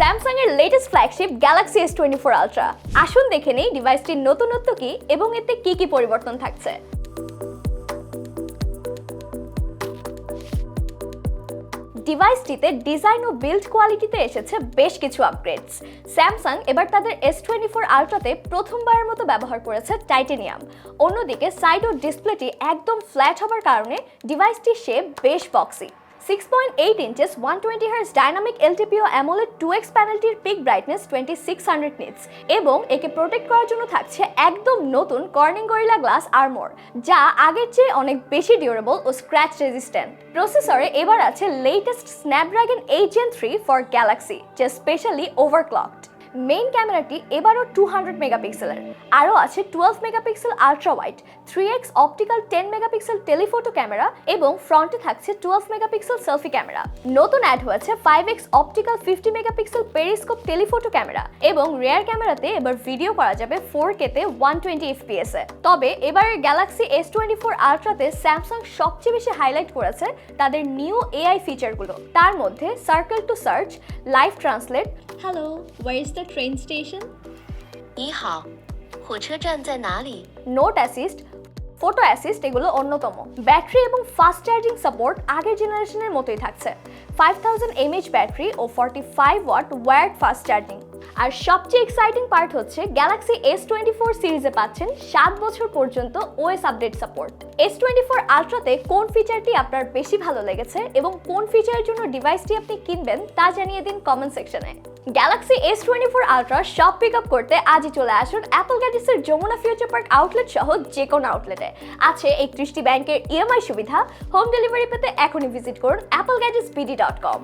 Samsung এর latest flagship Galaxy S24 Ultra। আসুন দেখে নেই ডিভাইসটির নতুনত্ব কি এবং এতে কি কি পরিবর্তন থাকছে। ডিভাইসটিতে ডিজাইন ও বিল্ড কোয়ালিটিতে এসেছে বেশ কিছু আপগ্রেডস। স্যামসাং এবার তাদের S24 Ultraতে প্রথমবারের মতো ব্যবহার করেছে টাইটেনিয়াম। অন্যদিকে সাইড ও ডিসপ্লেটি একদম ফ্ল্যাট হবার কারণে ডিভাইসটির শেপ বেশ boxy. 6.8 inches 120Hz dynamic LTPO AMOLED 2x প্যানেলটির পিক ব্রাইটনেস 2600 নিটস এবং একে প্রোটেক্ট করার জন্য থাকছে একদম নতুন কর্নিং গরিলা গ্লাস আর্মর, যা আগের চেয়ে অনেক বেশি ডিউরেবল ও স্ক্র্যাচ রেজিস্ট্যান্ট। প্রসেসরে এবার আছে latest Snapdragon 8 Gen 3 for Galaxy, যা স্পেশালি ওভারক্লকড। মেইন ক্যামেরাটি এবারও 200 মেগাপিক্সেলের, আরও আছে 12 megapixel ultra wide, 3x optical 10 megapixel telephoto camera এবং ফ্রন্টে থাকছে 12 মেগাপিক্সেল সেলফি ক্যামেরা। নতুন অ্যাড হয়েছে 5x optical 50 megapixel periscope telephoto camera এবং রিয়ার ক্যামেরাতে এবার ভিডিও করা যাবে 4K তে 120 FPS এ। তবে এবারের গ্যালাক্সি S24 Ultraতে স্যামসাং সবচেয়ে বেশি হাইলাইট করেছে তাদের নিউ AI ফিচারগুলো। তার মধ্যে circle to search, live translate, hello where is the train station? 你好，火车站在哪里？ note assist, photo assist এগুলো অন্যতম। ব্যাটারি এবং ফাস্ট চার্জিং সাপোর্ট আগের জেনারেশনের মতোই থাকছে। 5000 mAh ব্যাটারি ও 45 ওয়াট ওয়্যার্ড ফাস্ট চার্জিং। আর সবচেয়ে এক্সাইটিং পার্ট হচ্ছে গ্যালাক্সি S24 সিরিজে পাচ্ছেন 7 বছর পর্যন্ত OS আপডেট সাপোর্ট। S24 Ultraতে কোন ফিচারটি আপনার বেশি ভালো লেগেছে এবং কোন ফিচারের জন্য ডিভাইসটি আপনি কিনবেন তা জানিয়ে দিন কমেন্ট সেকশনে। গ্যালাক্সি S24 Ultra সব পিক আপ করতে আজই চলে আসুন অ্যাপল গ্যাজেটসের যমুনা ফিউচার পার্ক আউটলেট সহ যে কোনো আউটলেটে। আছে 31টি ব্যাংকের EMI সুবিধা। হোম ডেলিভারি পেতে এখনই ভিজিট করুন applegadgetsbd.com।